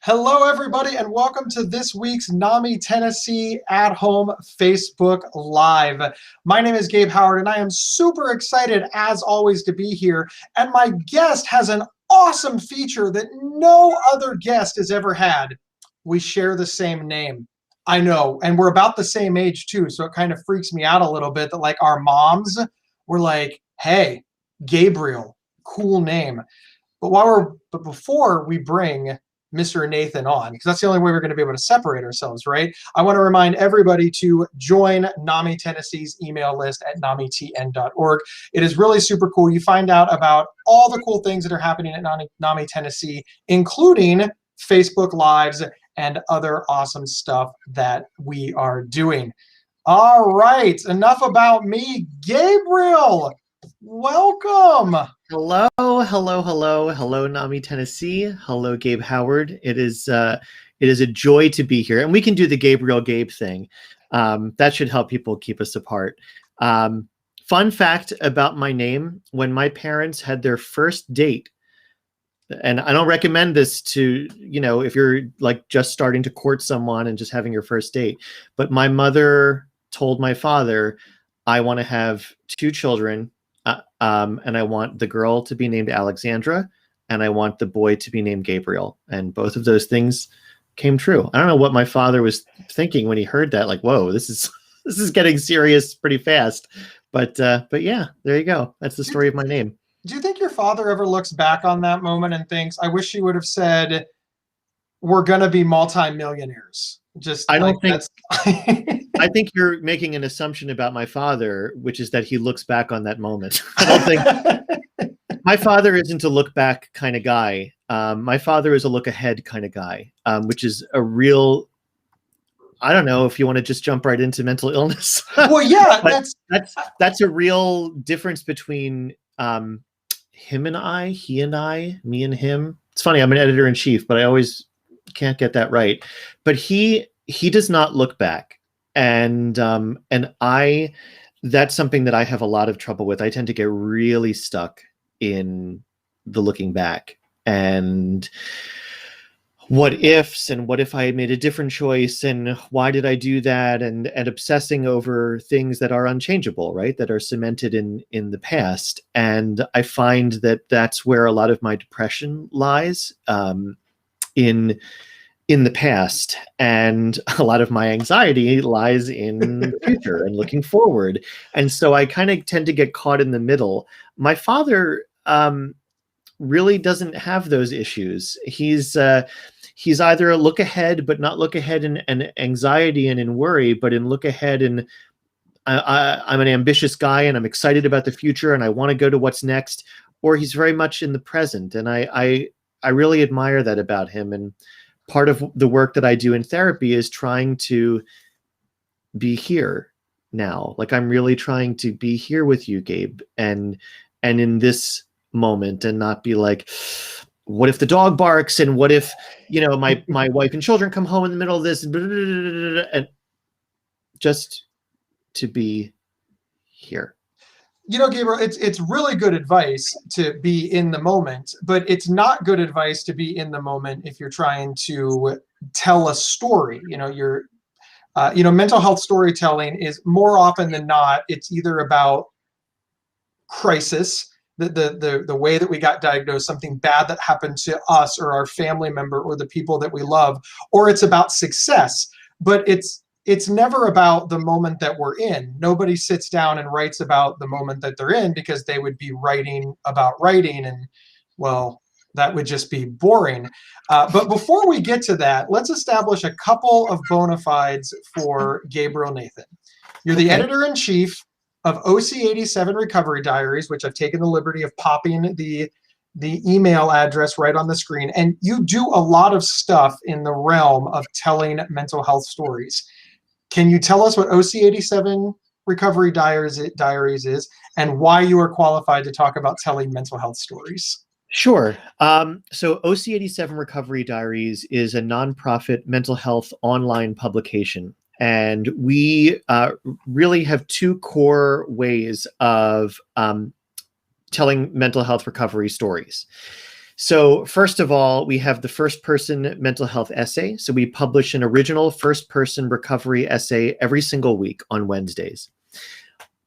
Hello, everybody, and welcome to this week's NAMI Tennessee at Home Facebook Live. My name is Gabe Howard, and I am super excited, as always, to be here. And my guest has an awesome feature that no other guest has ever had. We share the same name. I know, and we're about the same age, too, so it kind of freaks me out a little bit that, like, our moms were like, hey, Gabriel, cool name. But before we bring Mr. Nathan on, because that's the only way we're going to be able to separate ourselves, right? I want to remind everybody to join NAMI Tennessee's email list at namitn.org. It is really super cool. You find out about all the cool things that are happening at NAMI Tennessee, including Facebook Lives and other awesome stuff that we are doing. All right, enough about me. Gabriel, welcome. Hello, NAMI Tennessee. Hello, Gabe Howard. It is a joy to be here, and we can do the Gabriel Gabe thing. That should help people keep us apart. Fun fact about my name: when my parents had their first date, and I don't recommend this to, if you're like just starting to court someone and just having your first date, but my mother told my father, I want to have two children. And I want the girl to be named Alexandra, and I want the boy to be named Gabriel. And both of those things came true. I don't know what my father was thinking when he heard that. Like, whoa, this is getting serious pretty fast. But yeah, there you go. That's the story of my name. Do you think your father ever looks back on that moment and thinks, I wish he would have said, we're going to be multimillionaires? I don't think I think you're making an assumption about my father, which is that he looks back on that moment. I don't think my father isn't a look back kind of guy. My father is a look ahead kind of guy, which is a real, I don't know if you want to just jump right into mental illness. Well, yeah, that's a real difference between him and I, he and I, me and him. It's funny, I'm an editor-in-chief, but I always can't get that right. But he does not look back. And that's something that I have a lot of trouble with. I tend to get really stuck in the looking back and what ifs, and what if I had made a different choice, and why did I do that, and obsessing over things that are unchangeable, right? That are cemented in the past. And I find that that's where a lot of my depression lies, in the past, and a lot of my anxiety lies in the future and looking forward. And so I kind of tend to get caught in the middle. My father really doesn't have those issues. He's either a look ahead, but not look ahead in anxiety and in worry, but in look ahead and I'm an ambitious guy and I'm excited about the future and I want to go to what's next. Or he's very much in the present, and I really admire that about him. And part of the work that I do in therapy is trying to be here now. Like, I'm really trying to be here with you, Gabe, and in this moment, and not be like, what if the dog barks, and what if, my wife and children come home in the middle of this, and just to be here. Gabriel, it's really good advice to be in the moment, but it's not good advice to be in the moment if you're trying to tell a story. Mental health storytelling is more often than not, it's either about crisis, the way that we got diagnosed, something bad that happened to us or our family member or the people that we love, or it's about success. But it's never about the moment that we're in. Nobody sits down and writes about the moment that they're in, because they would be writing about writing, and, well, that would just be boring. But before we get to that, let's establish a couple of bona fides for Gabriel Nathan. You're the editor-in-chief of OC87 Recovery Diaries, which I've taken the liberty of popping the email address right on the screen. And you do a lot of stuff in the realm of telling mental health stories. Can you tell us what OC87 Recovery Diaries is, and why you are qualified to talk about telling mental health stories? Sure. So OC87 Recovery Diaries is a nonprofit mental health online publication. And we really have two core ways of telling mental health recovery stories. So first of all, we have the first person mental health essay. So we publish an original first person recovery essay every single week on Wednesdays.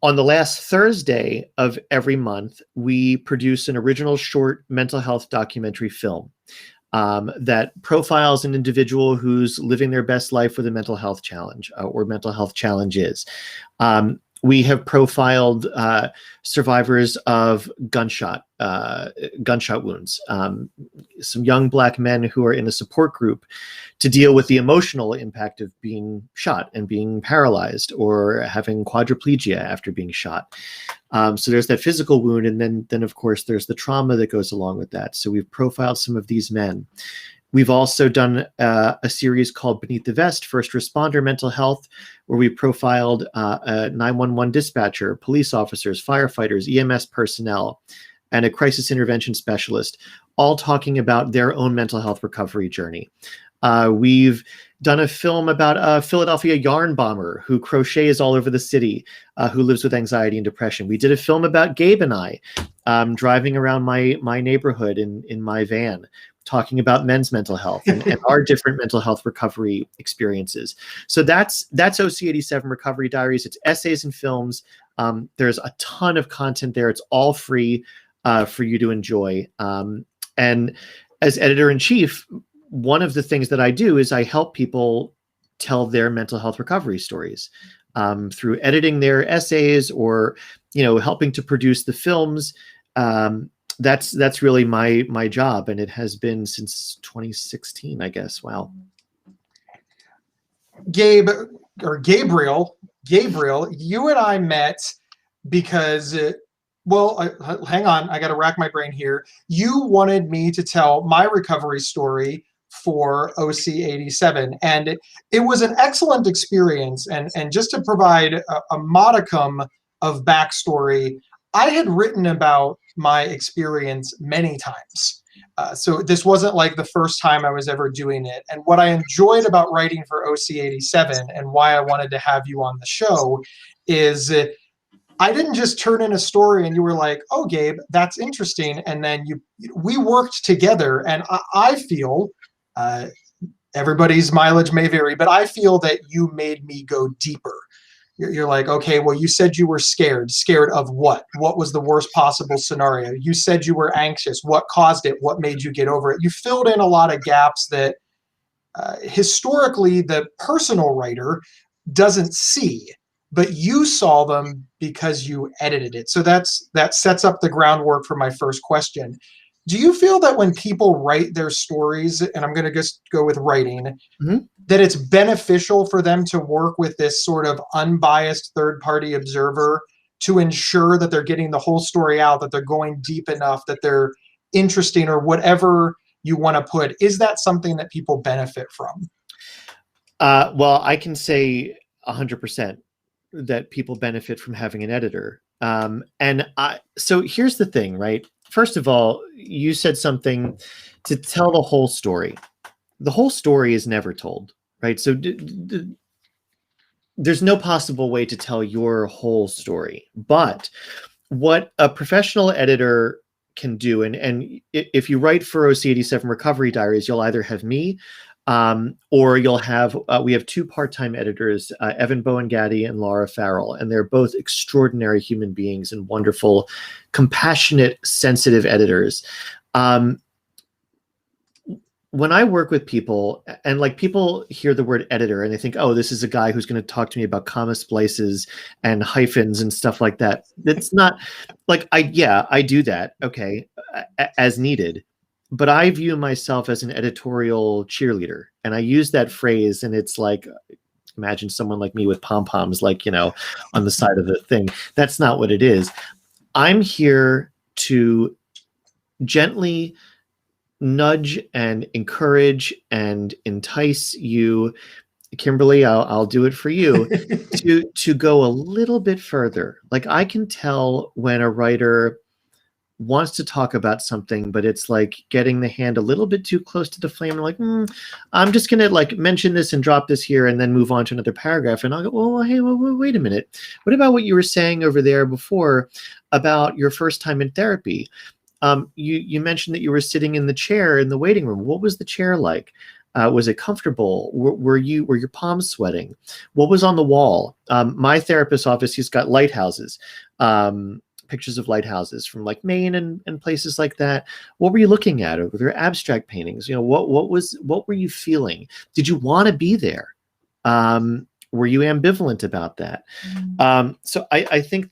On the last Thursday of every month, we produce an original short mental health documentary film that profiles an individual who's living their best life with a mental health challenge or mental health challenges. We have profiled survivors of gunshot wounds, some young Black men who are in a support group to deal with the emotional impact of being shot and being paralyzed or having quadriplegia after being shot. So there's that physical wound, and then of course there's the trauma that goes along with that. So we've profiled some of these men. We've also done a series called Beneath the Vest, First Responder Mental Health, where we profiled a 911 dispatcher, police officers, firefighters, EMS personnel, and a crisis intervention specialist, all talking about their own mental health recovery journey. We've done a film about a Philadelphia yarn bomber who crochets all over the city, who lives with anxiety and depression. We did a film about Gabe and I driving around my neighborhood in my van, talking about men's mental health and our different mental health recovery experiences. So that's OC87 Recovery Diaries. It's essays and films. There's a ton of content there. It's all free for you to enjoy. And as editor-in-chief, one of the things that I do is I help people tell their mental health recovery stories through editing their essays or, helping to produce the films. That's really my job, and it has been since 2016, I guess. Wow. Gabriel, you and I met because, hang on, I got to rack my brain here. You wanted me to tell my recovery story for OC87, and it was an excellent experience. And just to provide a modicum of backstory, I had written about my experience many times. So this wasn't like the first time I was ever doing it. And what I enjoyed about writing for OC87 and why I wanted to have you on the show is I didn't just turn in a story and you were like, oh, Gabe, that's interesting. And then we worked together. And I feel, everybody's mileage may vary, but I feel that you made me go deeper. You're like, okay, well, you said you were scared. Scared of what? What was the worst possible scenario? You said you were anxious. What caused it? What made you get over it? You filled in a lot of gaps that historically the personal writer doesn't see, but you saw them because you edited it. So that sets up the groundwork for my first question. Do you feel that when people write their stories, and I'm going to just go with writing, mm-hmm. that it's beneficial for them to work with this sort of unbiased third-party observer to ensure that they're getting the whole story out, that they're going deep enough, that they're interesting, or whatever you want to put? Is that something that people benefit from? Well, I can say 100% that people benefit from having an editor. So here's the thing, right? First of all, you said something to tell the whole story. The whole story is never told, right? So there's no possible way to tell your whole story. But what a professional editor can do, and if you write for OC87 Recovery Diaries, you'll either have me or you'll have, we have two part-time editors, Evan Bowen-Gaddy and Laura Farrell, and they're both extraordinary human beings and wonderful, compassionate, sensitive editors. When I work with people, and like people hear the word editor and they think, oh, this is a guy who's going to talk to me about comma splices and hyphens and stuff like that. It's not like, I do that, okay, as needed. But I view myself as an editorial cheerleader, and I use that phrase, and it's like, imagine someone like me with pom-poms, like, on the side of the thing. That's not what it is. I'm here to gently nudge and encourage and entice you, Kimberly, I'll do it for you, to go a little bit further. Like, I can tell when a writer wants to talk about something, but it's like getting the hand a little bit too close to the flame. And like, I'm just going to like mention this and drop this here and then move on to another paragraph. And I'll go, well, hey, wait a minute. What about what you were saying over there before about your first time in therapy? You mentioned that you were sitting in the chair in the waiting room. What was the chair like? Was it comfortable? Were your palms sweating? What was on the wall? My therapist's office, he's got lighthouses, pictures of lighthouses from like Maine and places like that. What were you looking at? Or were there abstract paintings? What were you feeling? Did you want to be there? Were you ambivalent about that? So I think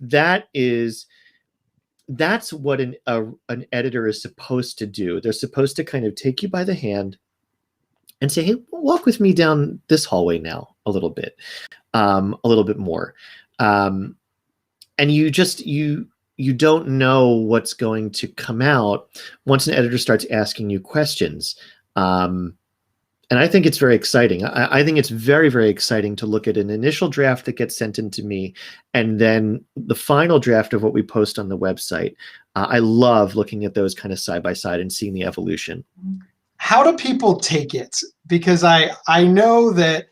that's what an editor is supposed to do. They're supposed to kind of take you by the hand and say, hey, walk with me down this hallway now a little bit more. And you don't know what's going to come out once an editor starts asking you questions. And I think it's very exciting. I think it's very, very exciting to look at an initial draft that gets sent into me and then the final draft of what we post on the website. I love looking at those kind of side by side and seeing the evolution. How do people take it? Because I know that,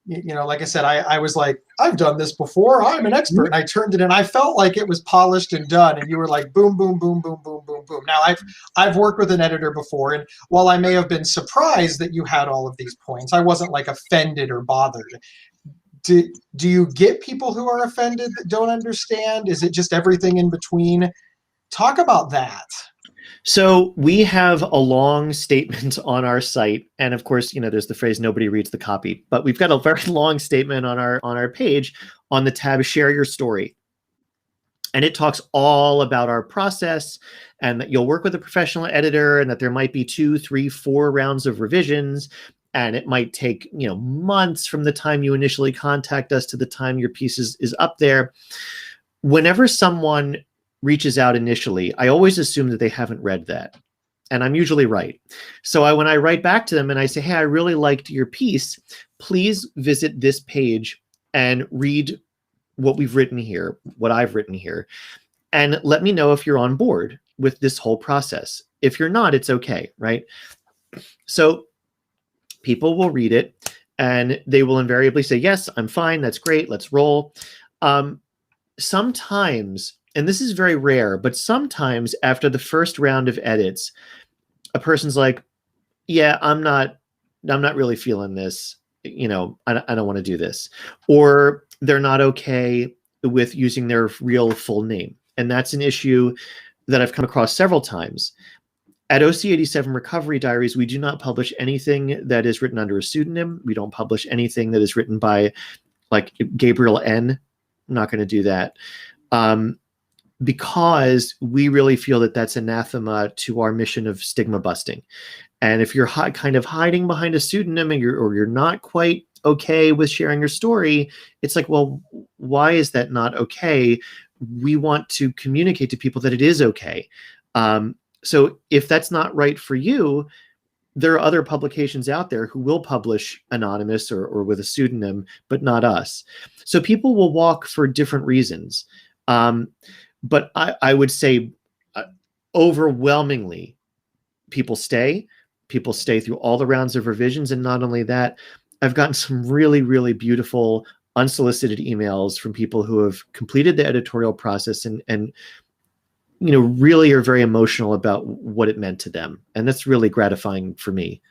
like I said, I was like, I've done this before. I'm an expert. And I turned it in. I felt like it was polished and done. And you were like, boom, boom, boom, boom, boom, boom, boom. Now, I've worked with an editor before. And while I may have been surprised that you had all of these points, I wasn't like offended or bothered. Do you get people who are offended that don't understand? Is it just everything in between? Talk about that. So we have a long statement on our site. And of course, there's the phrase, nobody reads the copy, but we've got a very long statement on our page on the tab, share your story. And it talks all about our process and that you'll work with a professional editor and that there might be 2, 3, 4 rounds of revisions. And it might take, months from the time you initially contact us to the time your piece is up there. Whenever someone reaches out initially, I always assume that they haven't read that. And I'm usually right. So when I write back to them and I say, hey, I really liked your piece, please visit this page and read what we've written here, what I've written here, and let me know if you're on board with this whole process. If you're not, it's okay, right? So people will read it and they will invariably say, yes, I'm fine, that's great, let's roll. Sometimes, and this is very rare, but sometimes after the first round of edits, a person's like, yeah, I'm not really feeling this. I don't want to do this. Or they're not okay with using their real full name. And that's an issue that I've come across several times. At OC87 Recovery Diaries, we do not publish anything that is written under a pseudonym. We don't publish anything that is written by like Gabriel N. I'm not going to do that. Because we really feel that that's anathema to our mission of stigma busting. And if you're kind of hiding behind a pseudonym and you're not quite okay with sharing your story, it's like, well, why is that not okay? We want to communicate to people that it is okay. So if that's not right for you, there are other publications out there who will publish anonymous or with a pseudonym, but not us. So people will walk for different reasons. But I would say overwhelmingly, people stay through all the rounds of revisions. And not only that, I've gotten some really, really beautiful unsolicited emails from people who have completed the editorial process and really are very emotional about what it meant to them. And that's really gratifying for me.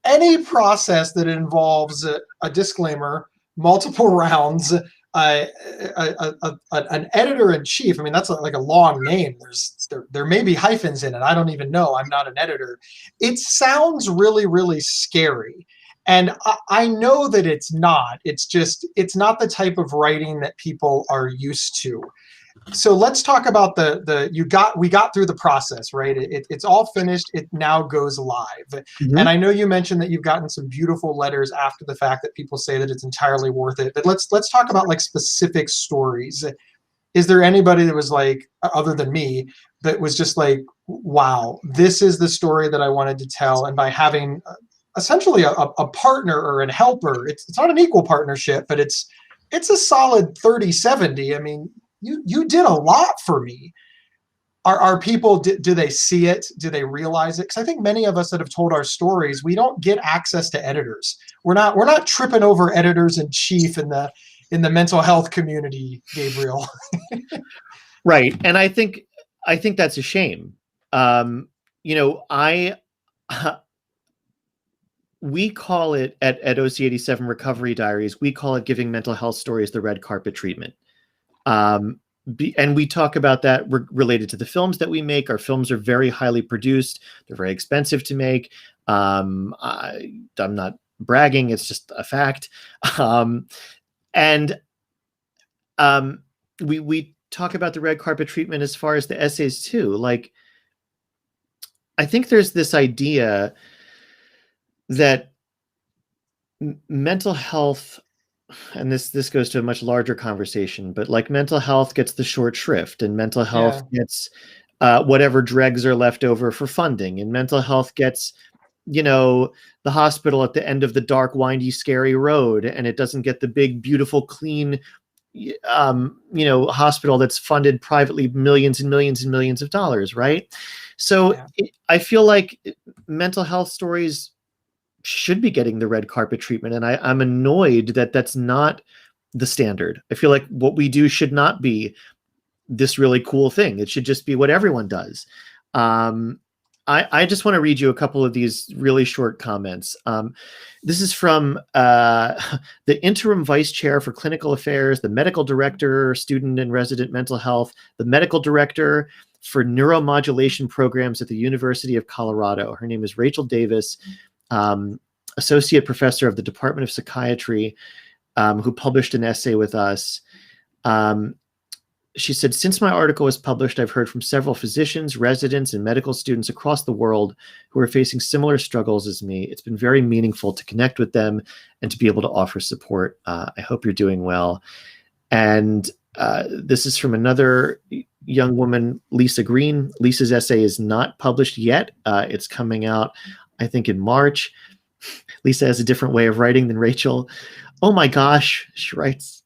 Any process that involves a disclaimer, multiple rounds, an editor-in-chief, I mean, that's like a long name. There may be hyphens in it. I don't even know. I'm not an editor. It sounds really, really scary. And I know that it's not. It's not the type of writing that people are used to. So let's talk about we got through the process, right? It's all finished. It now goes live. Mm-hmm. And I know you mentioned that you've gotten some beautiful letters after the fact that people say that it's entirely worth it. But let's talk about like specific stories. Is there anybody that was like, other than me, that was just like, wow, this is the story that I wanted to tell? And by having essentially a partner or a helper, it's not an equal partnership, but it's a solid 30-70. I mean, you did a lot for me. Are people, do they see it? Do they realize it? Because I think many of us that have told our stories, we don't get access to editors. We're not tripping over editors in chief in the mental health community, Gabriel. Right. And I think that's a shame. You know, we call it at OC87 Recovery Diaries, we call it giving mental health stories the red carpet treatment. Um, and we talk about that related to the films that we make. Our films are very highly produced. They're very expensive to make. I'm not bragging. It's just a fact. Um, and we talk about the red carpet treatment as far as the essays too. Like, I think there's this idea that mental health, and this goes to a much larger conversation, but like mental health gets the short shrift, and mental health gets whatever dregs are left over for funding, and mental health gets, you know, the hospital at the end of the dark, windy, scary road, and it doesn't get the big, beautiful, clean, you know, hospital that's funded privately millions and millions and millions of dollars, right? So I feel like mental health stories should be getting the red carpet treatment, and I'm annoyed that that's not the standard. I feel like what we do should not be this really cool thing. It should just be what everyone does. I just want to read you a couple of these really short comments. This is from the interim vice chair for clinical affairs, the medical director, student and resident mental health, the medical director for neuromodulation programs at the University of Colorado. Her name is Rachel Davis, associate professor of the Department of Psychiatry, who published an essay with us. She said, since my article was published, I've heard from several physicians, residents, and medical students across the world who are facing similar struggles as me. It's been very meaningful to connect with them and to be able to offer support. I hope you're doing well. And this is from another young woman, Lisa Green. Lisa's essay is not published yet. It's coming out, I think, in March. Lisa has a different way of writing than Rachel. Oh my gosh, she writes.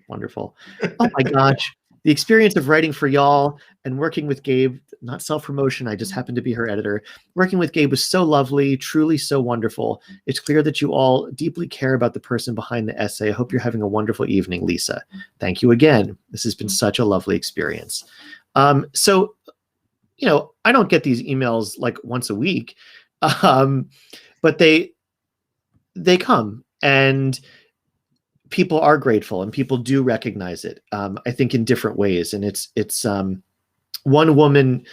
Wonderful. Oh my gosh. The experience of writing for y'all and working with Gabe, not self-promotion, I just happen to be her editor. Working with Gabe was so lovely, truly so wonderful. It's clear that you all deeply care about the person behind the essay. I hope you're having a wonderful evening, Lisa. Thank you again. This has been such a lovely experience. So, you know, I don't get these emails like once a week, but they come, and people are grateful, and people do recognize it. I think in different ways. And it's one woman,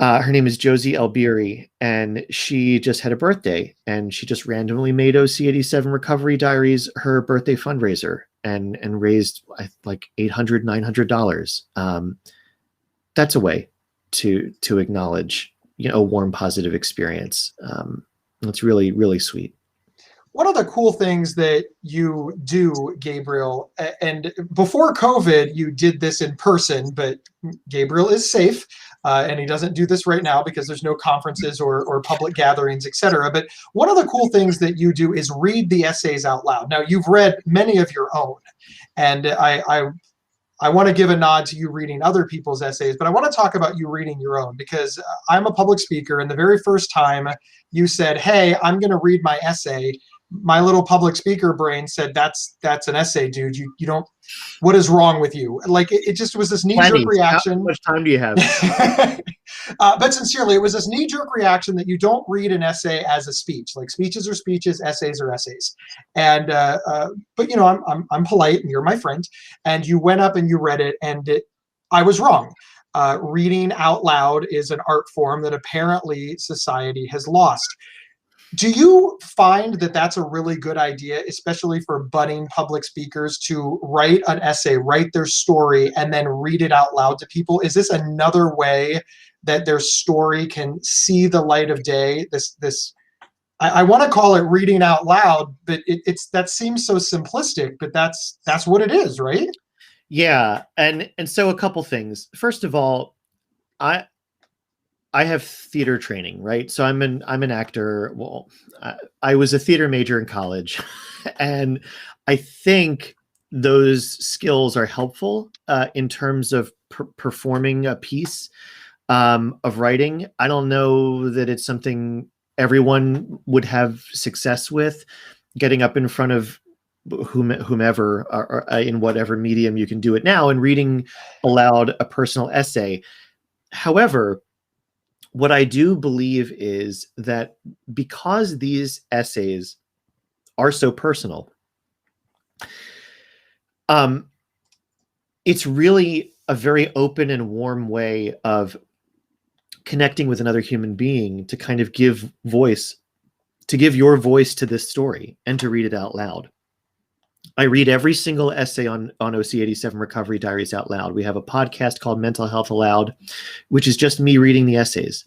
her name is Josie Elbiri, and she just had a birthday, and she just randomly made OC87 Recovery Diaries her birthday fundraiser and raised like $800, $900. That's a way to acknowledge, you know, a warm, positive experience. It's really, really sweet. One of the cool things that you do, Gabriel, and before COVID, you did this in person, but Gabriel is safe, and he doesn't do this right now because there's no conferences or public gatherings, etc. But one of the cool things that you do is read the essays out loud. Now, you've read many of your own, and I want to give a nod to you reading other people's essays, but I want to talk about you reading your own, because I'm a public speaker, and the very first time you said, hey, I'm going to read my essay, my little public speaker brain said, that's an essay, dude. You don't, what is wrong with you? Like, it just was this knee-jerk reaction. How much time do you have? But sincerely, it was this knee-jerk reaction that you don't read an essay as a speech. Like, speeches are speeches, essays are essays. And but you know, I'm polite, and you're my friend. And you went up and you read it, and I was wrong. Reading out loud is an art form that apparently society has lost. Do you find that that's a really good idea, especially for budding public speakers, to write an essay, write their story, and then read it out loud to people? Is this another way that their story can see the light of day? I want to call it reading out loud, but it's that seems so simplistic, but that's what it is, right? Yeah, and so a couple things. First of all, I have theater training, right? So I'm an actor. Well, I was a theater major in college, and I think those skills are helpful in terms of performing a piece of writing. I don't know that it's something everyone would have success with, getting up in front of whomever, or in whatever medium you can do it now, and reading aloud a personal essay. However, what I do believe is that because these essays are so personal, it's really a very open and warm way of connecting with another human being to kind of give your voice to this story and to read it out loud. I read every single essay on OC87 Recovery Diaries out loud. We have a podcast called Mental Health Aloud, which is just me reading the essays.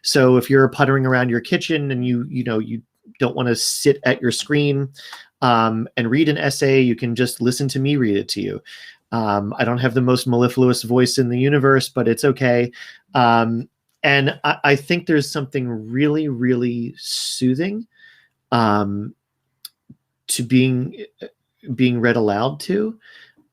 So if you're puttering around your kitchen and you don't want to sit at your screen and read an essay, you can just listen to me read it to you. I don't have the most mellifluous voice in the universe, but it's okay. And I think there's something really, really soothing to being read aloud to.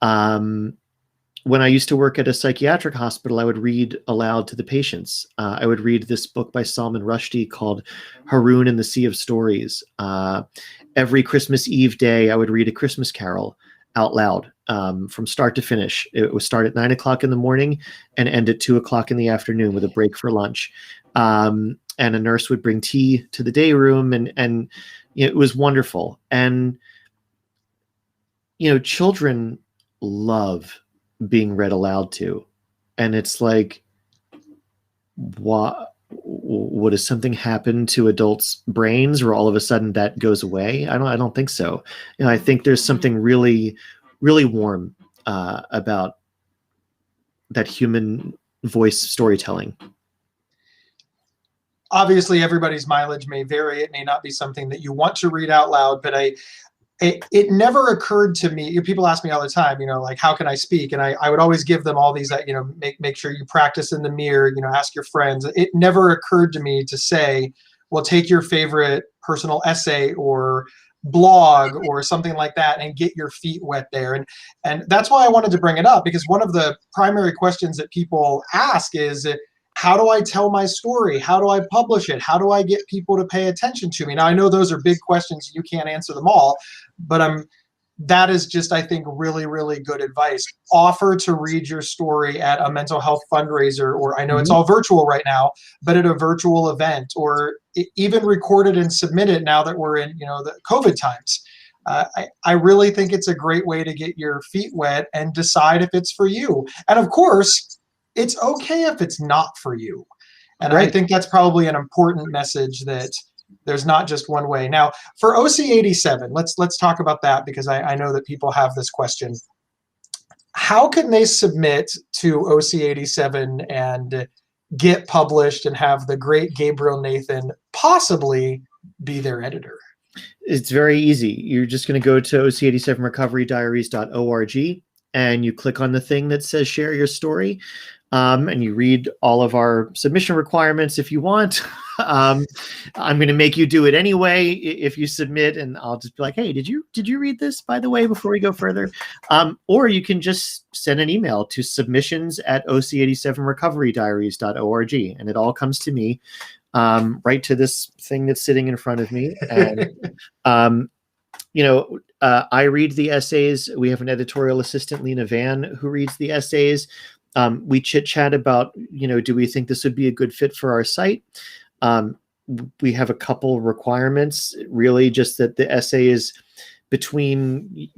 When I used to work at a psychiatric hospital, I would read aloud to the patients. I would read this book by Salman Rushdie called Haroun and the Sea of Stories. Every Christmas Eve day, I would read A Christmas Carol out loud from start to finish. It would start at 9 o'clock in the morning and end at 2 o'clock in the afternoon with a break for lunch. And a nurse would bring tea to the day room, and it was wonderful. And children love being read aloud to, and it's like, what does something happen to adults' brains where all of a sudden that goes away? I don't think so. I think there's something really, really warm about that human voice storytelling. Obviously, everybody's mileage may vary. It may not be something that you want to read out loud, but it never occurred to me. People ask me all the time, like, how can I speak? And I would always give them all these, make sure you practice in the mirror, ask your friends. It never occurred to me to say, well, take your favorite personal essay or blog or something like that and get your feet wet there. And that's why I wanted to bring it up, because one of the primary questions that people ask is, how do I tell my story? How do I publish it? How do I get people to pay attention to me? Now, I know those are big questions. You can't answer them all, but that is just, I think, really, really good advice. Offer to read your story at a mental health fundraiser, or I know it's all virtual right now, but at a virtual event, or even record it and submit it now that we're in, the COVID times. I really think it's a great way to get your feet wet and decide if it's for you. And of course, it's okay if it's not for you. And right. I think that's probably an important message, that there's not just one way. Now, for OC87, let's talk about that, because I know that people have this question. How can they submit to OC87 and get published and have the great Gabriel Nathan possibly be their editor? It's very easy. You're just going to go to oc87recoverydiaries.org and you click on the thing that says share your story. And you read all of our submission requirements if you want. I'm going to make you do it anyway if you submit, and I'll just be like, hey, did you read this, by the way, before we go further? Or you can just send an email to submissions@oc87recoverydiaries.org, and it all comes to me, right to this thing that's sitting in front of me. And I read the essays. We have an editorial assistant, Lena Van, who reads the essays. We chit chat about, do we think this would be a good fit for our site? We have a couple requirements, really, just that the essay is between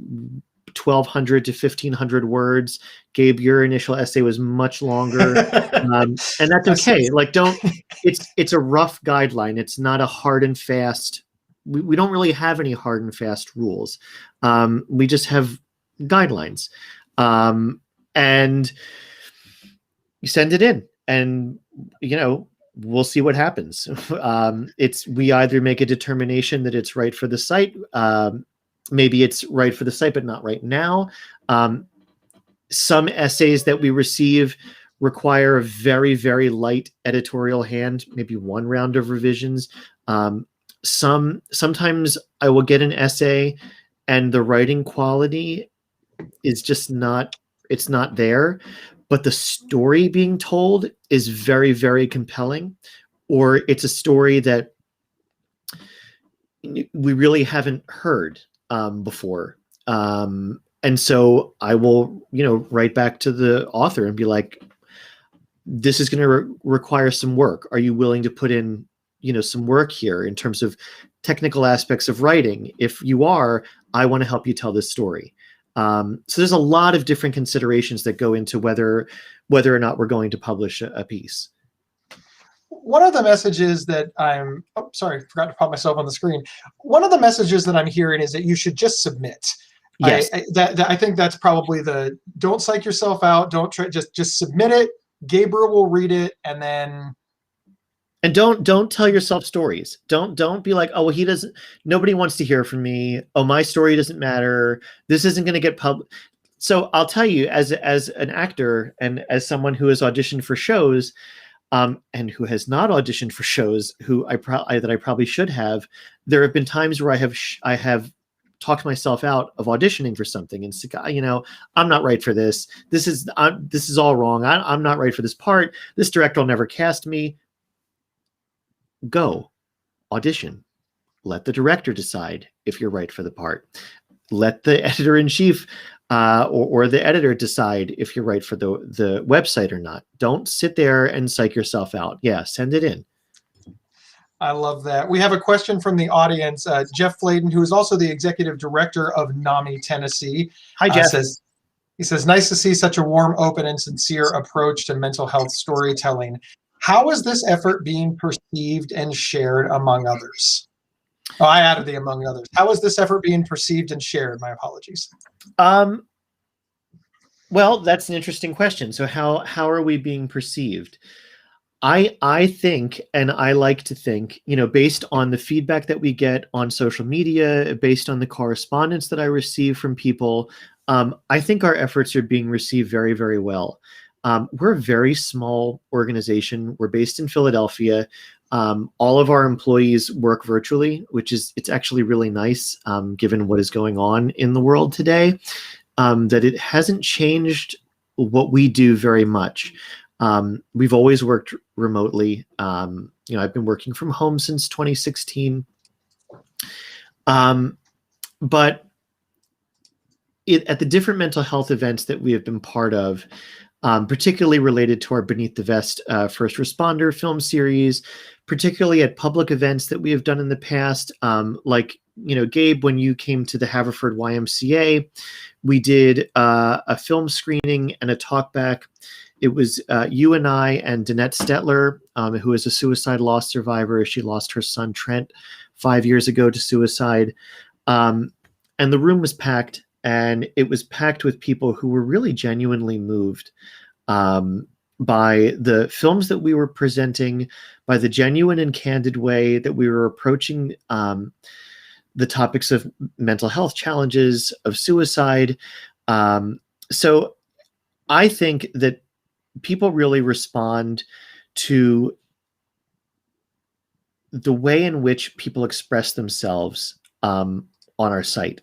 1,200 to 1,500 words. Gabe, your initial essay was much longer, and that's okay. Like, it's a rough guideline. It's not a hard and fast. We don't really have any hard and fast rules. We just have guidelines, and you send it in, and we'll see what happens. We either make a determination that it's right for the site. Maybe it's right for the site, but not right now. Some essays that we receive require a very, very light editorial hand, maybe one round of revisions. Sometimes I will get an essay and the writing quality is just not there, but the story being told is very, very compelling, or it's a story that we really haven't heard before. And so I will, write back to the author and be like, this is going to require some work. Are you willing to put in, some work here in terms of technical aspects of writing? If you are, I want to help you tell this story. So there's a lot of different considerations that go into whether or not we're going to publish a piece. One of the messages that forgot to pop myself on the screen. One of the messages that I'm hearing is that you should just submit. Yes. I think that's probably don't psych yourself out. Don't try, just submit it. Gabriel will read it, and then. And don't tell yourself stories. Don't be like, oh, well, nobody wants to hear from me. Oh, my story doesn't matter. This isn't going to get published. So I'll tell you, as an actor and as someone who has auditioned for shows, and who has not auditioned for shows, that I probably should have, there have been times where I have talked myself out of auditioning for something and said, I'm not right for this. This is all wrong. I'm not right for this part. This director will never cast me. Go audition. Let the director decide if you're right for the part. Let the editor-in-chief or the editor decide if you're right for the website or not. Don't sit there and psych yourself out. Yeah, send it in. I love that. We have a question from the audience. Jeff Fladen, who is also the executive director of NAMI Tennessee. Hi, Jeff. He says, nice to see such a warm, open, and sincere approach to mental health storytelling. How is this effort being perceived and shared among others? Oh, I added the among others. How is this effort being perceived and shared? My apologies. Well, that's an interesting question. So how are we being perceived? I think, and I like to think, based on the feedback that we get on social media, based on the correspondence that I receive from people, I think our efforts are being received very, very well. We're a very small organization. We're based in Philadelphia. All of our employees work virtually, it's actually really nice, given what is going on in the world today, that it hasn't changed what we do very much. We've always worked remotely. I've been working from home since 2016. But at the different mental health events that we have been part of, particularly related to our Beneath the Vest first responder film series, particularly at public events that we have done in the past, like, Gabe, when you came to the Haverford YMCA, we did a film screening and a talkback. It was you and I and Danette Stetler, who is a suicide loss survivor. She lost her son, Trent, 5 years ago to suicide. And the room was packed, and it was packed with people who were really genuinely moved by the films that we were presenting, by the genuine and candid way that we were approaching the topics of mental health challenges, of suicide. So I think that people really respond to the way in which people express themselves on our site.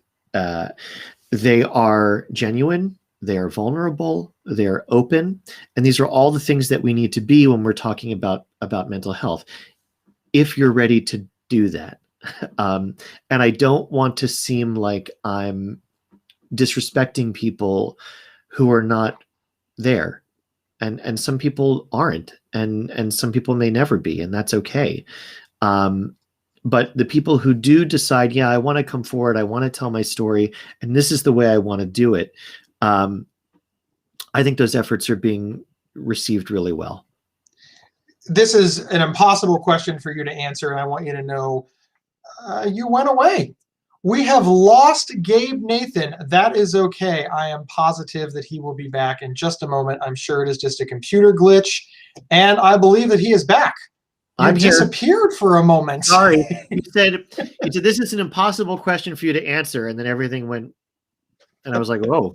They are genuine, they are vulnerable, they're open, and these are all the things that we need to be when we're talking about mental health, if you're ready to do that. And I don't want to seem like I'm disrespecting people who are not there. And some people aren't, and some people may never be, and that's okay. But the people who do decide, yeah, I want to come forward, I want to tell my story, and this is the way I want to do it, I think those efforts are being received really well. This is an impossible question for you to answer, and I want you to know you went away. We have lost Gabe Nathan. That is okay. I am positive that he will be back in just a moment. I'm sure it is just a computer glitch, and I believe that he is back. You disappeared for a moment. Sorry. You said this is an impossible question for you to answer, and then everything went, and I was like, whoa.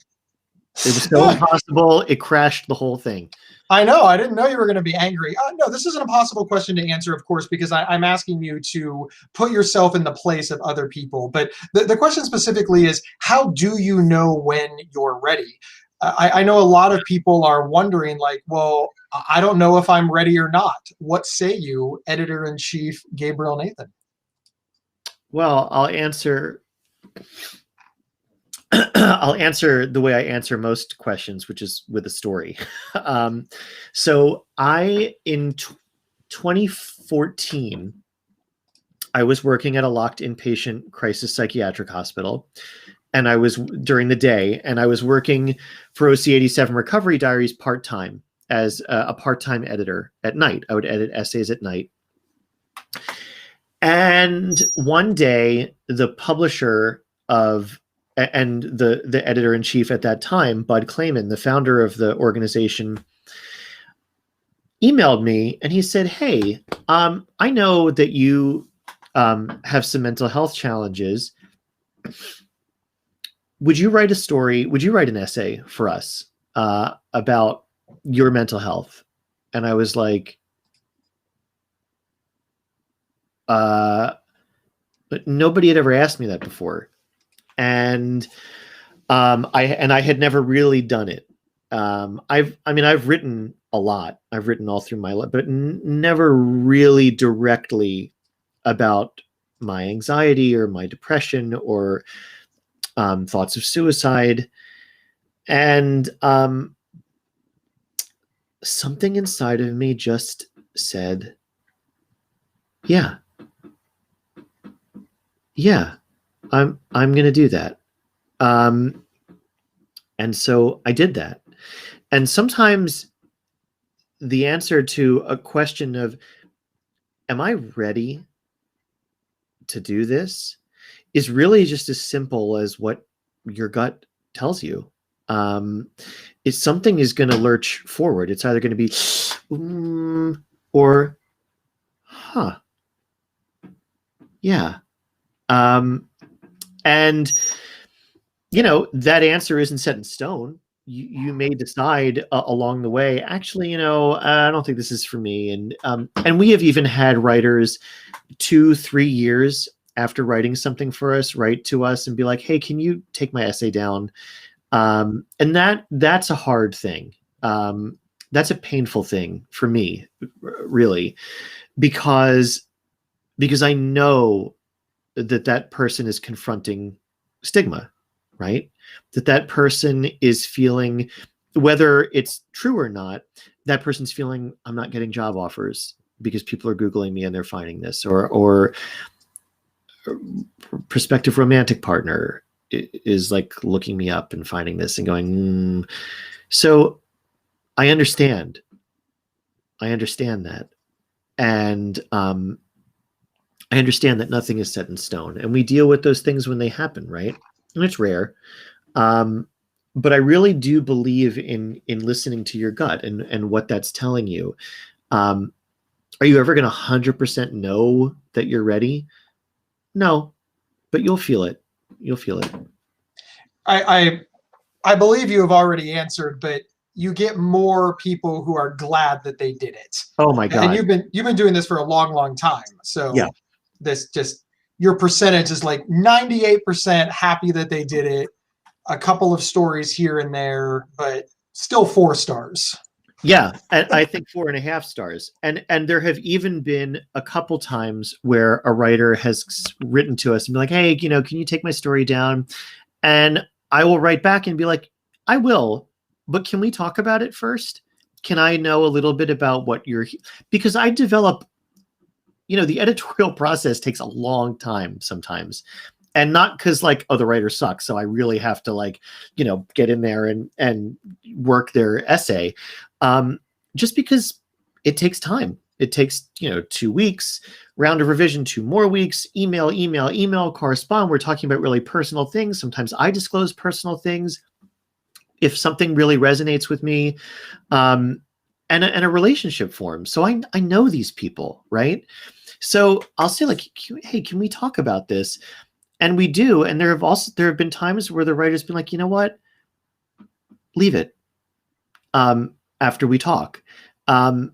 It was so impossible, it crashed the whole thing. I know. I didn't know you were going to be angry. No, this is an impossible question to answer, of course, because I'm asking you to put yourself in the place of other people. But the question specifically is, how do you know when you're ready? I know a lot of people are wondering, like, well, I don't know if I'm ready or not. What say you, Editor-in-Chief Gabriel Nathan? Well, I'll answer I'll answer the way I answer most questions, which is with a story. So in 2014, I was working at a locked inpatient crisis psychiatric hospital, and I was during the day, and I was working for OC87 Recovery Diaries part-time as a part-time editor at night. I would edit essays at night. And one day, the publisher and the editor-in-chief at that time, Bud Clayman, the founder of the organization, emailed me, and he said, "Hey, I know that you have some mental health challenges. Would you write a story? Would you write an essay for us about your mental health?" And I was like, but nobody had ever asked me that before. And I had never really done it. I've written a lot. I've written all through my life, but never really directly about my anxiety or my depression or thoughts of suicide. And something inside of me just said, yeah, I'm going to do that. And so I did that. And sometimes the answer to a question of, am I ready to do this, is really just as simple as what your gut tells you. If something is going to lurch forward, it's either going to be or yeah. And that answer isn't set in stone. You may decide along the way, actually, I don't think this is for me. And we have even had writers 2-3 years after writing something for us write to us and be like, "Hey, can you take my essay down?" And that's a hard thing. That's a painful thing for me, really, because I know that person is confronting stigma, right? That person is feeling, whether it's true or not, that person's feeling, I'm not getting job offers because people are Googling me and they're finding this, or prospective romantic partner is like looking me up and finding this and going, So I understand that. And I understand that nothing is set in stone, and we deal with those things when they happen, right? And it's rare. But I really do believe in listening to your gut and what that's telling you. Are you ever going to 100% know that you're ready? No, but you'll feel it. You'll feel it. I believe you have already answered, but you get more people who are glad that they did it. Oh my God. And you've been doing this for a long, long time. So yeah. This just, your percentage is like 98% happy that they did it. A couple of stories here and there, but still 4 stars. Yeah, and I think 4.5 stars. And there have even been a couple times where a writer has written to us and be like, "Hey, can you take my story down?" And I will write back and be like, "I will, but can we talk about it first? Can I know a little bit about what because I develop, the editorial process takes a long time sometimes. And not because the writer sucks, so I really have to get in there and work their essay. Just because it takes time. It takes 2 weeks, round of revision, 2 more weeks, email, correspond. We're talking about really personal things. Sometimes I disclose personal things if something really resonates with me, and a relationship forms. So I know these people, right? So I'll say "Hey, can we talk about this?" And we do. And there have been times where the writer's been like, "You know what? Leave it after we talk." And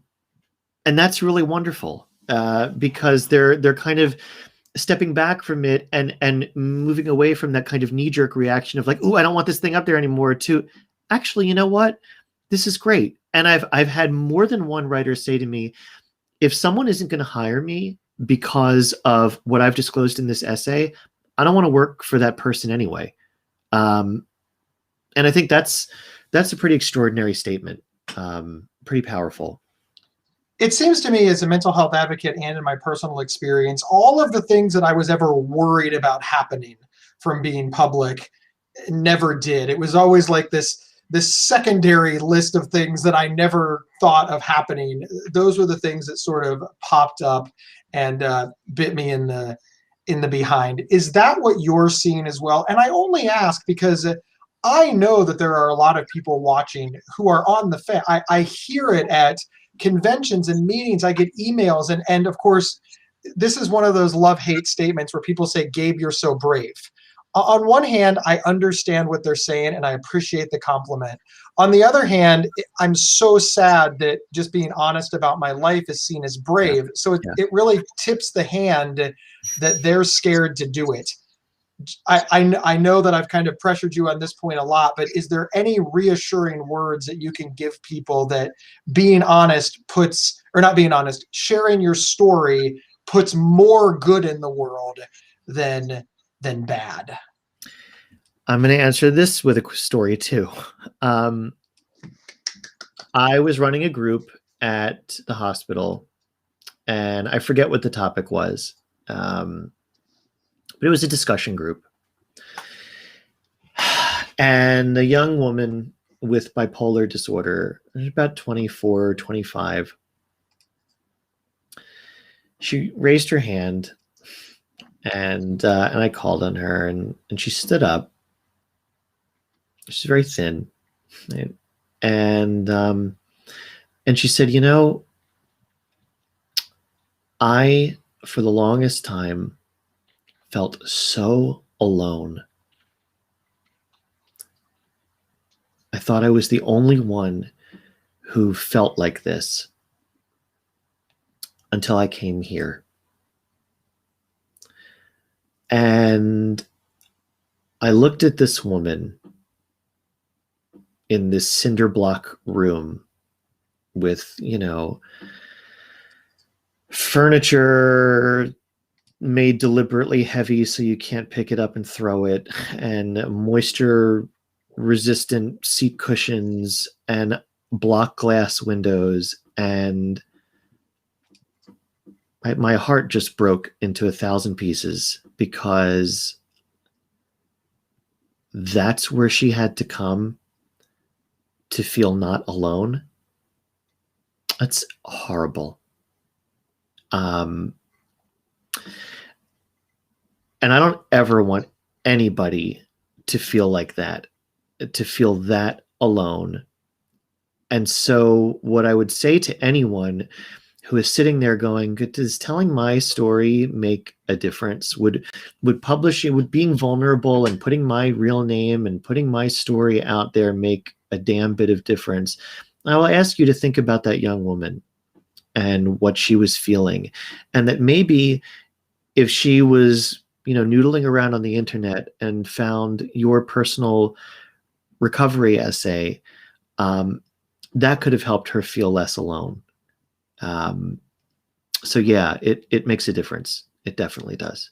that's really wonderful because they're kind of stepping back from it and moving away from that kind of knee-jerk reaction of "Oh, I don't want this thing up there anymore," to actually, you know what? This is great. And I've had more than one writer say to me, if someone isn't going to hire me because of what I've disclosed in this essay, I don't want to work for that person anyway. And I think that's a pretty extraordinary statement, pretty powerful. It seems to me, as a mental health advocate and in my personal experience, all of the things that I was ever worried about happening from being public never did. It was always like this secondary list of things that I never thought of happening. Those were the things that sort of popped up and bit me in the behind. Is that what you're seeing as well? And I only ask because I know that there are a lot of people watching who are on the fence. I hear it at conventions and meetings. I get emails, and of course, this is one of those love-hate statements where people say, Gabe, you're so brave. On one hand, I understand what they're saying and I appreciate the compliment. On the other hand, I'm so sad that just being honest about my life is seen as brave. So it really tips the hand that they're scared to do it. I know that I've kind of pressured you on this point a lot, but is there any reassuring words that you can give people that being honest sharing your story puts more good in the world than bad? I'm going to answer this with a story too. I was running a group at the hospital, and I forget what the topic was. But it was a discussion group. And a young woman with bipolar disorder, about 24, 25, she raised her hand, and I called on her, and she stood up. She's very thin. Right? And she said, I, for the longest time, felt so alone. I thought I was the only one who felt like this until I came here. And I looked at this woman in this cinder block room with, furniture made deliberately heavy so you can't pick it up and throw it, and moisture resistant seat cushions and block glass windows, and my heart just broke into 1,000 pieces, because that's where she had to come to feel not alone. That's horrible. And I don't ever want anybody to feel like that, to feel that alone. And so what I would say to anyone who is sitting there going, does telling my story make a difference? Would publishing, would being vulnerable and putting my real name and putting my story out there make a damn bit of difference? I will ask you to think about that young woman and what she was feeling. And that maybe if she was, noodling around on the internet and found your personal recovery essay, that could have helped her feel less alone. So yeah, it makes a difference. It definitely does.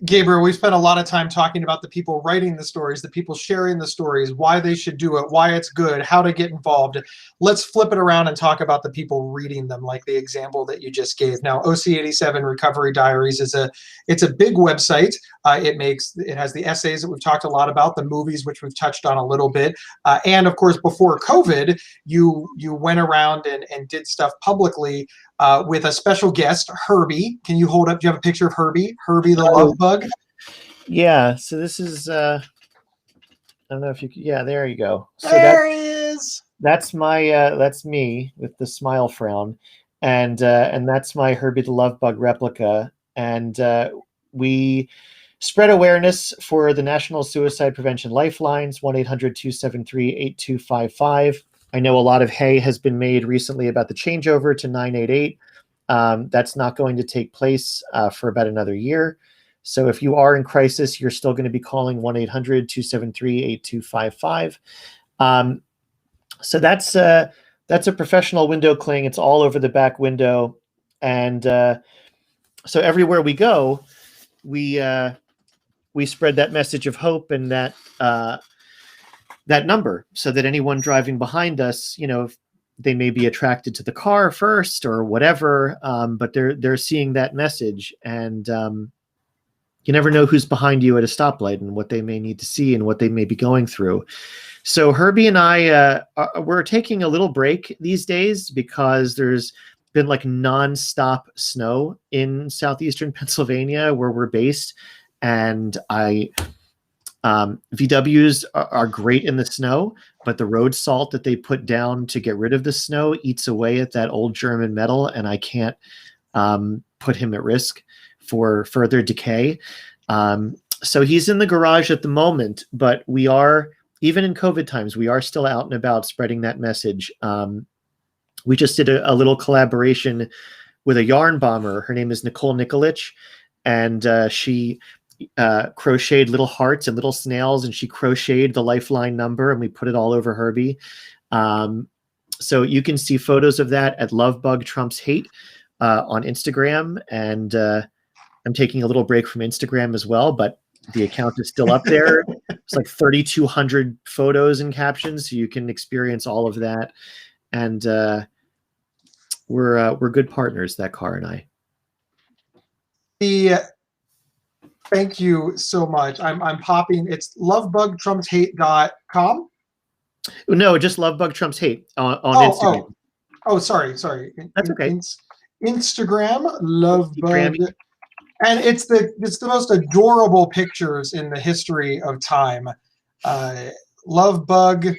Gabriel, we spent a lot of time talking about the people writing the stories, the people sharing the stories, why they should do it, why it's good, how to get involved. Let's flip it around and talk about the people reading them, like the example that you just gave. Now, OC87 Recovery Diaries it's a big website. It has the essays that we've talked a lot about, the movies, which we've touched on a little bit. And of course, before COVID, you went around and did stuff publicly with a special guest, Herbie. Can you hold up? Do you have a picture of Herbie? Herbie the love bug? Yeah. So this is, I don't know if you could, yeah, there you go. So there he is. That's that's me with the smile frown. And that's my Herbie the love bug replica. And we spread awareness for the National Suicide Prevention Lifelines, 1-800-273-8255. I know a lot of hay has been made recently about the changeover to 988. That's not going to take place for about another year. So if you are in crisis, you're still going to be calling 1-800-273-8255. So that's a professional window cling. It's all over the back window. And so everywhere we go, we we spread that message of hope and that that number, so that anyone driving behind us, they may be attracted to the car first or whatever, but they're seeing that message, and you never know who's behind you at a stoplight and what they may need to see and what they may be going through. So Herbie and I, we're taking a little break these days because there's been like nonstop snow in southeastern Pennsylvania where we're based, and VWs are great in the snow, but the road salt that they put down to get rid of the snow eats away at that old German metal, and I can't put him at risk for further decay. So he's in the garage at the moment, but we are, even in COVID times, we are still out and about spreading that message. We just did a little collaboration with a yarn bomber. Her name is Nicole Nikolich, and she crocheted little hearts and little snails, and she crocheted the Lifeline number, and we put it all over Herbie. So you can see photos of that at Lovebug Trumps Hate on Instagram, and I'm taking a little break from Instagram as well, but the account is still up there. It's like 3,200 photos and captions, so you can experience all of that. And we're good partners, that car and I. Thank you so much. I'm popping. It's lovebugtrumpshate.com. No, just Lovebug Trumps Hate on Instagram. Oh, sorry. That's okay. Instagram, Lovebug. And it's the most adorable pictures in the history of time. Lovebug.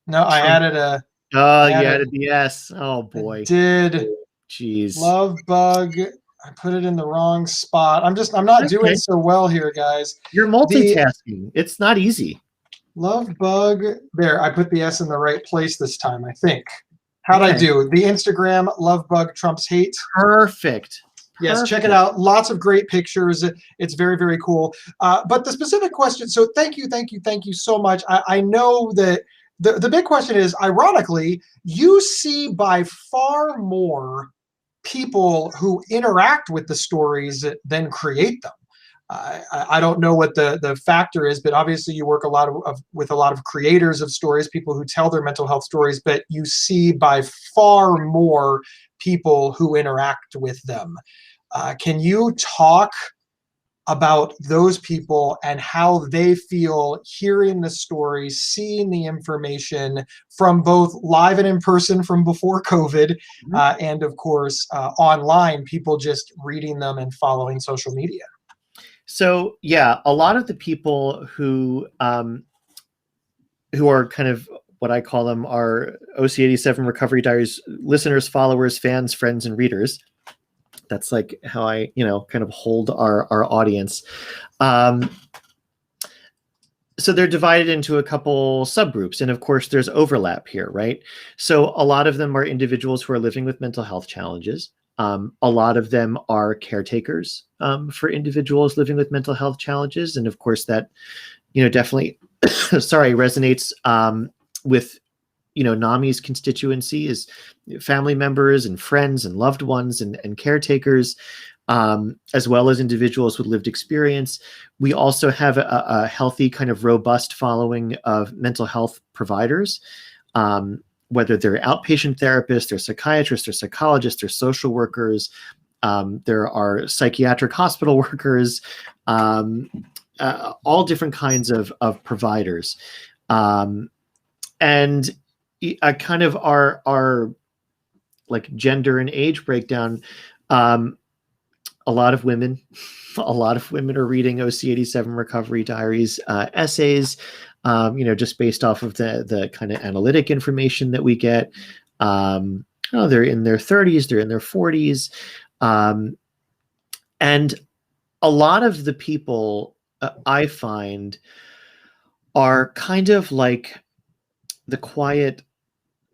No, I added a. Oh, you added the S. Oh boy. I did. Jeez. Lovebug. I put it in the wrong spot. I'm not doing so well here, guys. You're multitasking. It's not easy. Lovebug. There, I put the S in the right place this time, I think. How'd I do? The Instagram, Lovebug Trumps Hate. Perfect. Yes, check it out. Lots of great pictures. It's very, very cool. But the specific question, so thank you so much. I know that the big question is, ironically, you see by far more people who interact with the stories than create them. I don't know what the factor is, but obviously you work with a lot of creators of stories, people who tell their mental health stories, but you see by far more people who interact with them. Can you talk about those people and how they feel hearing the stories, seeing the information from both live and in person from before COVID, and of course online, people just reading them and following social media? So yeah, a lot of the people who are kind of what I call them are OC87 Recovery Diaries listeners, followers, fans, friends, and readers. That's like how I, kind of hold our audience. So they're divided into a couple subgroups. And of course, there's overlap here, right? So a lot of them are individuals who are living with mental health challenges. A lot of them are caretakers for individuals living with mental health challenges. And of course, that, definitely, resonates with NAMI's constituency is family members and friends and loved ones and caretakers, as well as individuals with lived experience. We also have a healthy, kind of robust following of mental health providers, whether they're outpatient therapists, they're psychiatrists, they're psychologists, they're social workers. There are psychiatric hospital workers, all different kinds of providers. And kind of our like gender and age breakdown. A lot of women are reading OC87 Recovery Diaries essays, just based off of the kind of analytic information that we get. They're in their 30s, they're in their 40s. And a lot of the people I find are kind of like the quiet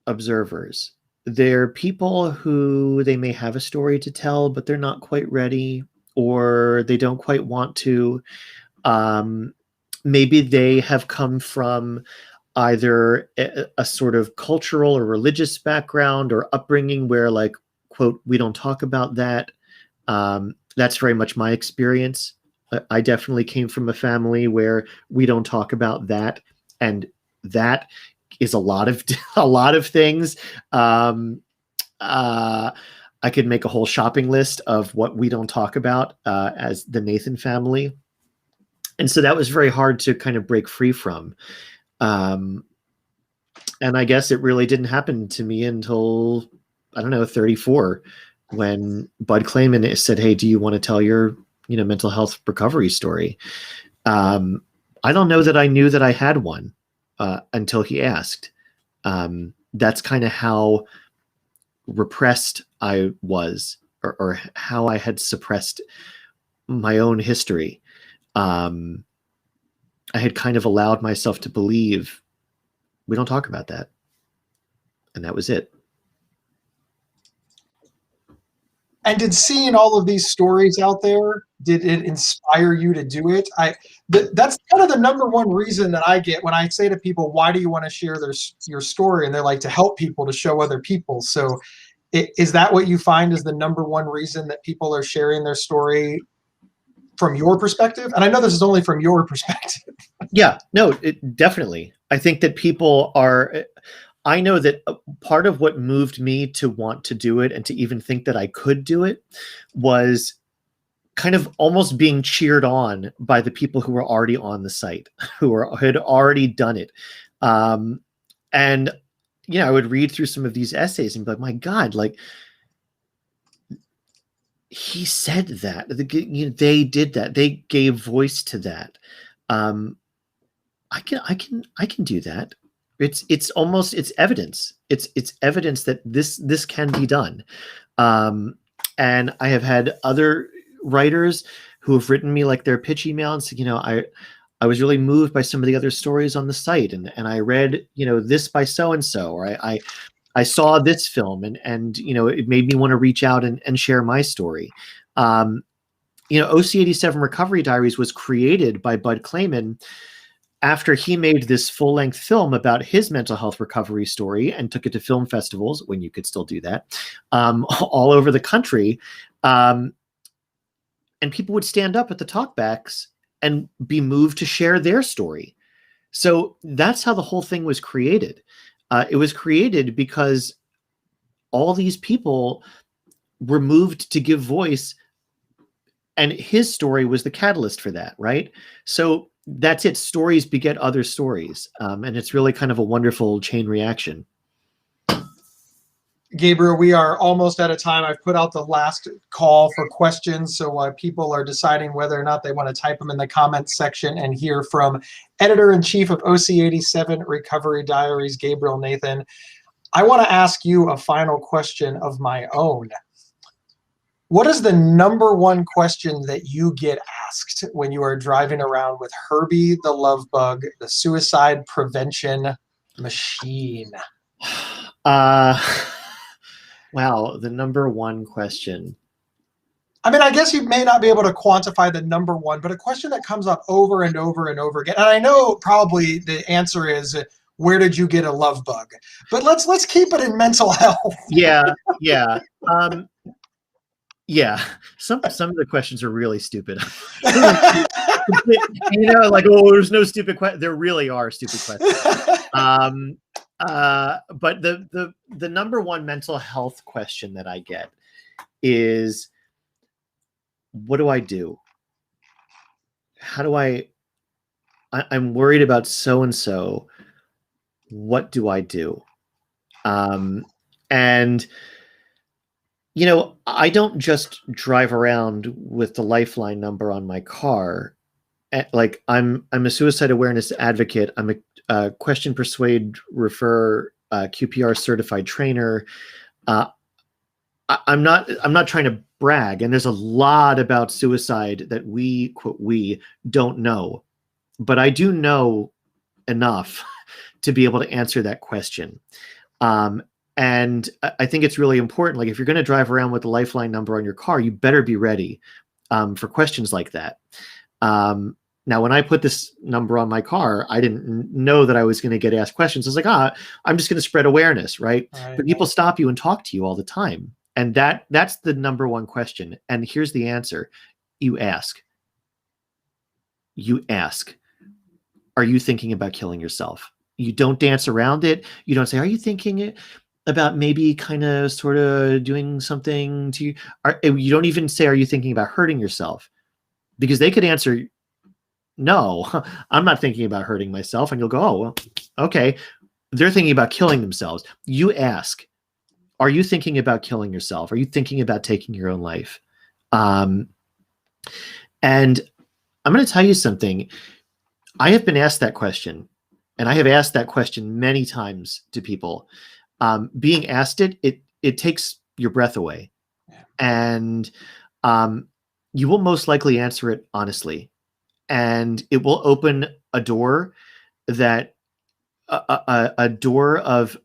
observers. They're people who they may have a story to tell, but they're not quite ready, or they don't quite want to. Maybe they have come from either a sort of cultural or religious background or upbringing where, like, quote, we don't talk about that. That's very much my experience. I definitely came from a family where we don't talk about that, and that is a lot of a lot of things. I could make a whole shopping list of what we don't talk about as the Nathan family, and so that was very hard to kind of break free from. And I guess it really didn't happen to me until, I don't know, 34, when Bud Clayman said, "Hey, do you want to tell your mental health recovery story?" I don't know that I knew that I had one until he asked. That's kind of how repressed I was, or how I had suppressed my own history. I had kind of allowed myself to believe we don't talk about that. And that was it. And did seeing all of these stories out there, did it inspire you to do it? That's kind of the number one reason that I get when I say to people, why do you want to share your story? And they're like, to help people, to show other people. So is that what you find is the number one reason that people are sharing their story from your perspective? And I know this is only from your perspective. Yeah, no, definitely. I think that people are, I know that part of what moved me to want to do it and to even think that I could do it was kind of almost being cheered on by the people who were already on the site, had already done it. And, I would read through some of these essays and be like, my God, like, he said that. They did that. They gave voice to that. I can do that. It's almost, it's evidence. It's evidence that this can be done. And I have had other writers who have written me like their pitch email and said, I was really moved by some of the other stories on the site, and I read, this by so and so, or I saw this film, and it made me want to reach out and share my story. OC87 Recovery Diaries was created by Bud Clayman after he made this full-length film about his mental health recovery story and took it to film festivals, when you could still do that, all over the country. And people would stand up at the talkbacks and be moved to share their story. So that's how the whole thing was created. It was created because all these people were moved to give voice, and his story was the catalyst for that, right? So that's it. Stories beget other stories. And it's really kind of a wonderful chain reaction. Gabriel, we are almost out of time. I've put out the last call for questions, so people are deciding whether or not they want to type them in the comments section and hear from Editor-in-Chief of OC87 Recovery Diaries, Gabriel Nathan. I want to ask you a final question of my own. What is the number one question that you get asked when you are driving around with Herbie the Love Bug, the suicide prevention machine? Wow, the number one question. I mean, I guess you may not be able to quantify the number one, but a question that comes up over and over and over again. And I know probably the answer is, where did you get a love bug? But let's keep it in mental health. Yeah. Yeah, some of the questions are really stupid. Like, oh, there's no stupid question. There really are stupid questions. But the number one mental health question that I get is, what do I do? How do I'm worried about so and so. What do I do? And I don't just drive around with the Lifeline number on my car. Like, I'm a suicide awareness advocate. I'm a question, persuade, refer, QPR certified trainer. I'm not trying to brag, and there's a lot about suicide that we don't know, but I do know enough to be able to answer that question. And I think it's really important. Like, if you're going to drive around with the Lifeline number on your car, you better be ready for questions like that. Now, when I put this number on my car, I didn't know that I was going to get asked questions. I was like, I'm just going to spread awareness, right? But people stop you and talk to you all the time. And that's the number one question. And here's the answer. You ask. you ask, are you thinking about killing yourself? You don't dance around it. You don't say, are you thinking about maybe kind of sort of doing something to you? You don't even say, are you thinking about hurting yourself? Because they could answer, no, I'm not thinking about hurting myself. And you'll go, oh, well, okay. They're thinking about killing themselves. You ask, are you thinking about killing yourself? Are you thinking about taking your own life? And I'm going to tell you something. I have been asked that question, and I have asked that question many times to people. Being asked it takes your breath away, and you will most likely answer it honestly, and it will open a door that a door of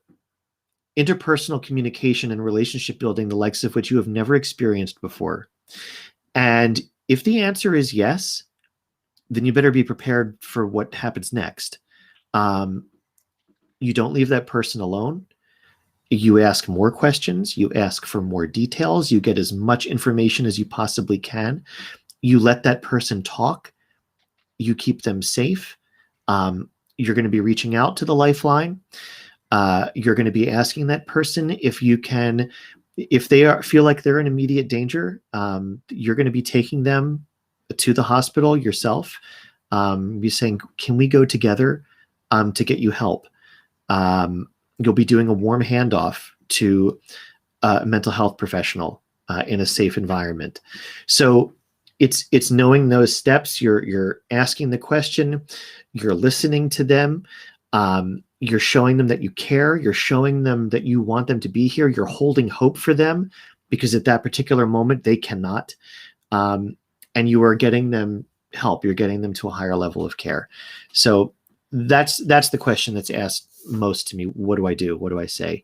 interpersonal communication and relationship building, the likes of which you have never experienced before. And if the answer is yes, then you better be prepared for what happens next. You don't leave that person alone. You ask more questions. You ask for more details. You get as much information as you possibly can. You let that person talk. You keep them safe. You're going to be reaching out to the lifeline. You're going to be asking that person if they feel like they're in immediate danger. You're going to be taking them to the hospital yourself. Be saying, can we go together to get you help? You'll be doing a warm handoff to a mental health professional in a safe environment. So it's knowing those steps. You're asking the question, you're listening to them. You're showing them that you care. You're showing them that you want them to be here. You're holding hope for them because at that particular moment they cannot. And you are getting them help. You're getting them to a higher level of care. So that's the question that's asked most to me. What do I do? What do I say?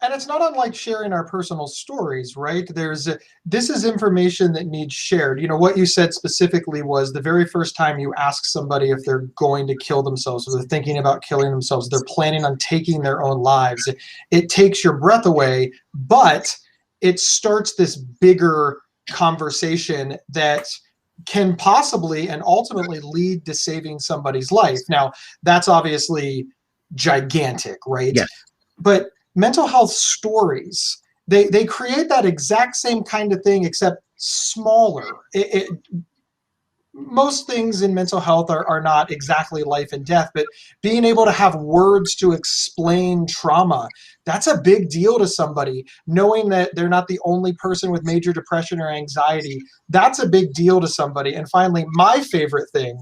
And it's not unlike sharing our personal stories, right? This is information that needs shared. What you said specifically was the very first time you ask somebody if they're going to kill themselves, or they're thinking about killing themselves, they're planning on taking their own lives. It takes your breath away, but it starts this bigger conversation that can possibly and ultimately lead to saving somebody's life. Now, that's obviously gigantic, right? Yes. But mental health stories, they create that exact same kind of thing, except smaller. Most things in mental health are not exactly life and death, but being able to have words to explain trauma, that's a big deal to somebody. Knowing that they're not the only person with major depression or anxiety, that's a big deal to somebody. And finally, my favorite thing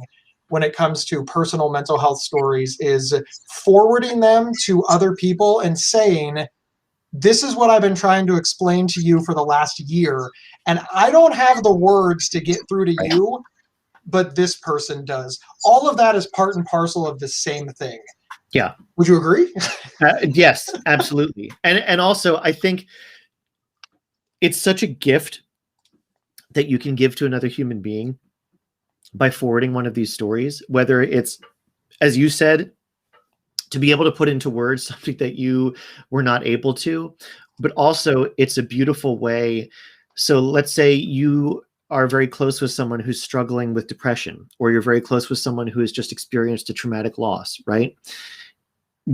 when it comes to personal mental health stories is forwarding them to other people and saying, this is what I've been trying to explain to you for the last year, and I don't have the words to get through to you, but this person does. All of that is part and parcel of the same thing. Yeah. Would you agree? Yes, absolutely. And also, I think it's such a gift that you can give to another human being by forwarding one of these stories, whether it's, as you said, to be able to put into words something that you were not able to, but also it's a beautiful way. So let's say you are very close with someone who's struggling with depression, or you're very close with someone who has just experienced a traumatic loss, right?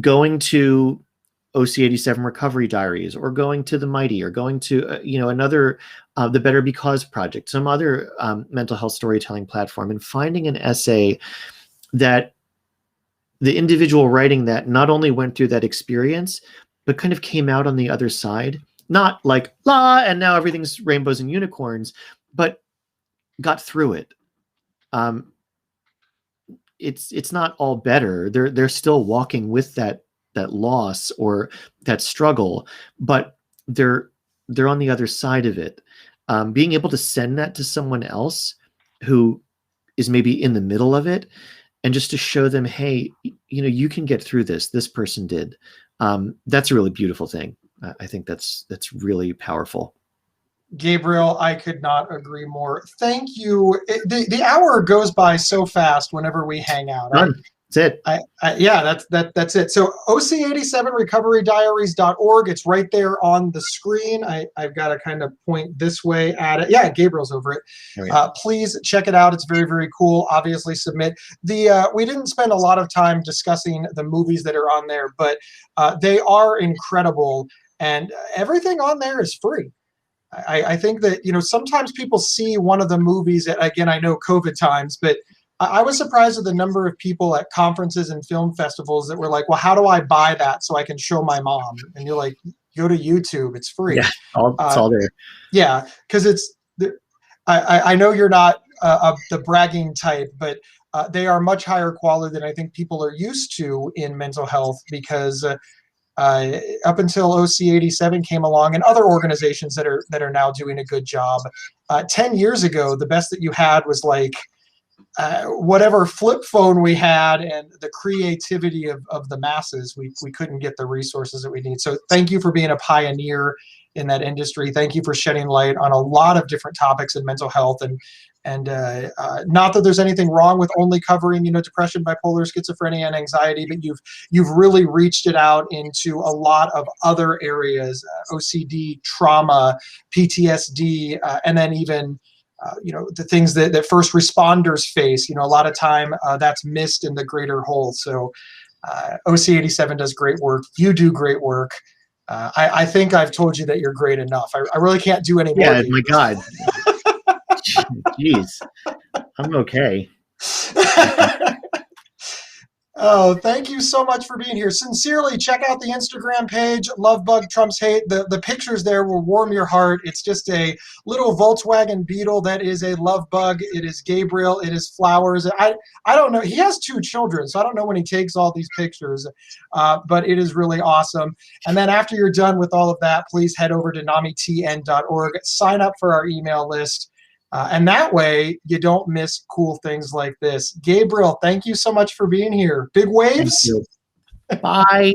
Going to OC87 Recovery Diaries, or going to the Mighty, or going to another the Better Because Project, some other mental health storytelling platform, and finding an essay that the individual writing that not only went through that experience, but kind of came out on the other side, not like and now everything's rainbows and unicorns, but got through it. It's not all better. They're still walking with that loss or that struggle, but they're on the other side of it. Being able to send that to someone else who is maybe in the middle of it, and just to show them, hey, you can get through this. This person did. That's a really beautiful thing. I think that's really powerful. Gabriel, I could not agree more. Thank you. The hour goes by so fast whenever we hang out. That's it. Yeah, that's it. So OC87recoverydiaries.org. It's right there on the screen. I've got to kind of point this way at it. Yeah, Gabriel's over it. Please check it out. It's very, very cool. Obviously, submit. We didn't spend a lot of time discussing the movies that are on there, but they are incredible, and everything on there is free. I think that, sometimes people see one of the movies, again, I know COVID times, but I was surprised at the number of people at conferences and film festivals that were like, well, how do I buy that so I can show my mom? And you're like, go to YouTube. It's free. Yeah, it's all there. Yeah, because I know you're not the bragging type, but they are much higher quality than I think people are used to in mental health, because up until OC87 came along and other organizations that are now doing a good job. 10 years ago, the best that you had was like whatever flip phone we had, and the creativity of the masses. We couldn't get the resources that we need. So thank you for being a pioneer in that industry. Thank you for shedding light on a lot of different topics in mental health, and not that there's anything wrong with only covering depression, bipolar, schizophrenia, and anxiety, but you've really reached it out into a lot of other areas: OCD, trauma, PTSD, and then even the things that first responders face. A lot of time that's missed in the greater whole. So OC87 does great work. You do great work. I think I've told you that you're great enough. I really can't do any more. Yeah, my God. Jeez. I'm okay. Oh, thank you so much for being here. Sincerely, check out the Instagram page, Love Bug Trumps Hate. The pictures there will warm your heart. It's just a little Volkswagen Beetle that is a love bug. It is Gabriel. It is flowers. I don't know. He has 2 children, so I don't know when he takes all these pictures, but it is really awesome. And then after you're done with all of that, please head over to namitn.org, sign up for our email list. And that way you don't miss cool things like this. Gabriel, thank you so much for being here. Big waves. Bye.